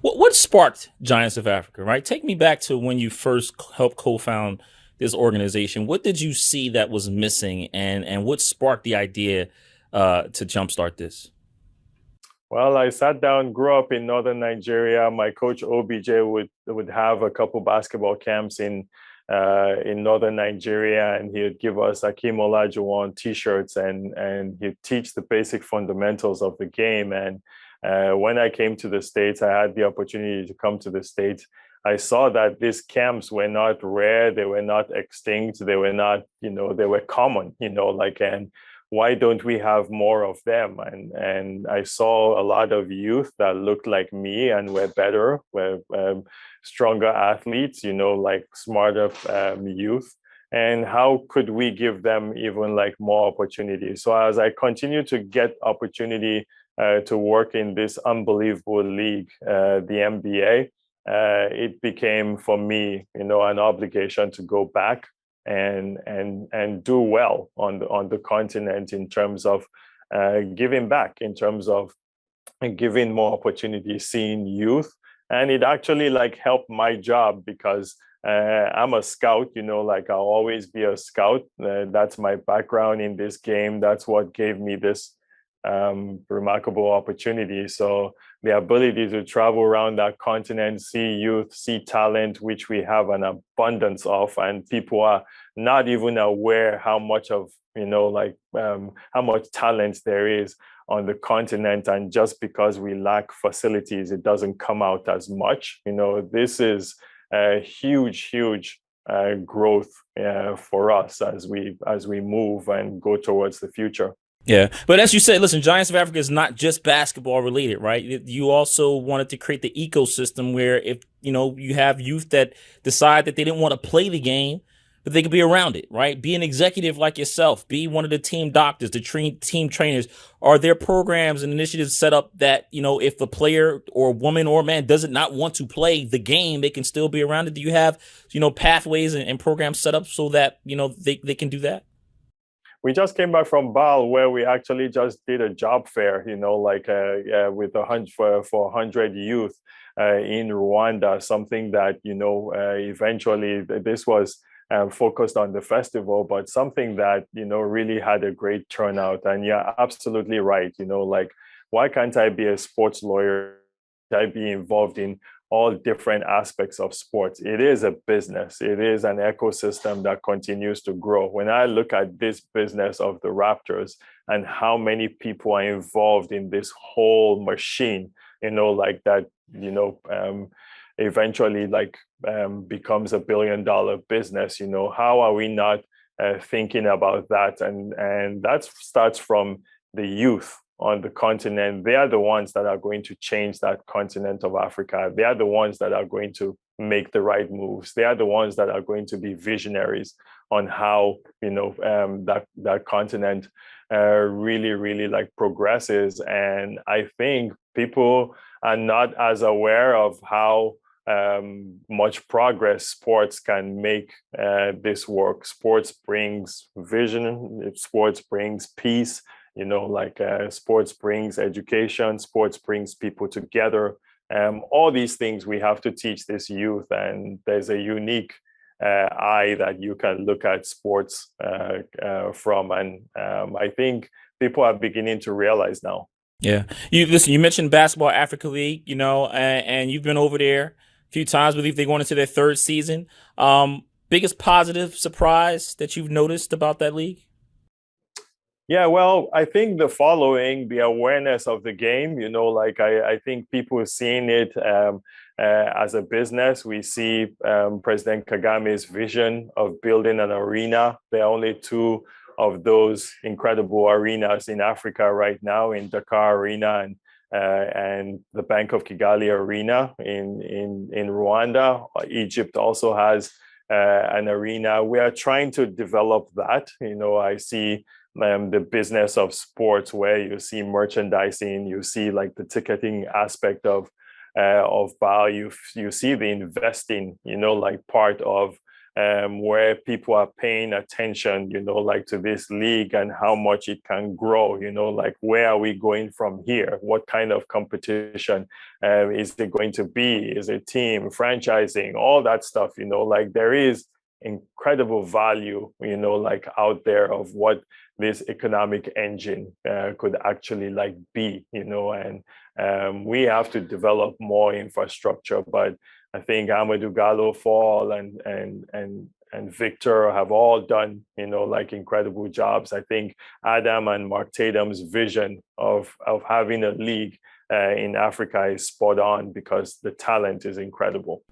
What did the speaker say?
What sparked Giants of Africa, right? Take me back to when you first helped co-found this organization. What did you see that was missing, and what sparked the idea to jumpstart this? Well, I sat down, grew up in northern Nigeria. My coach OBJ would have a couple basketball camps in northern Nigeria, and he would give us Akeem Olajuwon t-shirts, and he'd teach the basic fundamentals of the game. And when I came to the States, I had the opportunity to come to the States. I saw that these camps were not rare, they were not extinct, they were not, they were common, and why don't we have more of them? And I saw a lot of youth that looked like me and were better, were stronger athletes, like smarter youth. And how could we give them even like more opportunity? So as I continue to get opportunity to work in this unbelievable league, the NBA, it became for me, an obligation to go back and do well on the continent in terms of giving back, in terms of giving more opportunities, seeing youth. And it actually like helped my job because I'm a scout, like I'll always be a scout. That's my background in this game. That's what gave me this remarkable opportunity. So the ability to travel around that continent, see youth, see talent, which we have an abundance of, and people are not even aware how much of, how much talent there is on the continent. And just because we lack facilities, it doesn't come out as much. This is a huge growth for us as we move and go towards the future. Yeah, but as you said, listen, Giants of Africa is not just basketball related, right? You also wanted to create the ecosystem where if you have youth that decide that they didn't want to play the game, but they could be around it, right? Be an executive like yourself, be one of the team doctors, the team trainers. Are there programs and initiatives set up that if a player or woman or man doesn't not want to play the game, they can still be around it? Do you have pathways and programs set up so that they can do that? We just came back from Bal where we actually just did a job fair, with 100 youth in Rwanda, something that, eventually this was focused on the festival, but something that, really had a great turnout. And you're absolutely right. Why can't I be a sports lawyer? I be involved in all different aspects of sports. It is a business. It is an ecosystem that continues to grow. When I look at this business of the Raptors and how many people are involved in this whole machine, like that, eventually becomes $1 billion business, how are we not thinking about that? And that starts from the youth on the continent. They are the ones that are going to change that continent of Africa. They are the ones that are going to make the right moves. They are the ones that are going to be visionaries on how that continent really like progresses. And I think people are not as aware of how much progress sports can make this work. Sports brings vision. Sports brings peace. Sports brings education, sports brings people together. All these things we have to teach this youth, and there's a unique eye that you can look at sports from. And I think people are beginning to realize now. Yeah. You mentioned Basketball Africa League, and you've been over there a few times. I believe they're going into their third season. Biggest positive surprise that you've noticed about that league? Yeah, well, I think the awareness of the game, I think people are seeing it as a business. We see President Kagame's vision of building an arena. There are only two of those incredible arenas in Africa right now, in Dakar Arena and the Bank of Kigali Arena in Rwanda. Egypt also has an arena. We are trying to develop that. I see the business of sports where you see merchandising, you see like the ticketing aspect of BAL, you see the investing, like part of where people are paying attention, like to this league and how much it can grow, like where are we going from here? What kind of competition is it going to be? Is it team, franchising, all that stuff, like there is incredible value, like out there of what this economic engine could actually like be, and we have to develop more infrastructure. But I think Amadou Gallo Fall and Victor have all done, like incredible jobs. I think Adam and Mark Tatum's vision of having a league in Africa is spot on because the talent is incredible.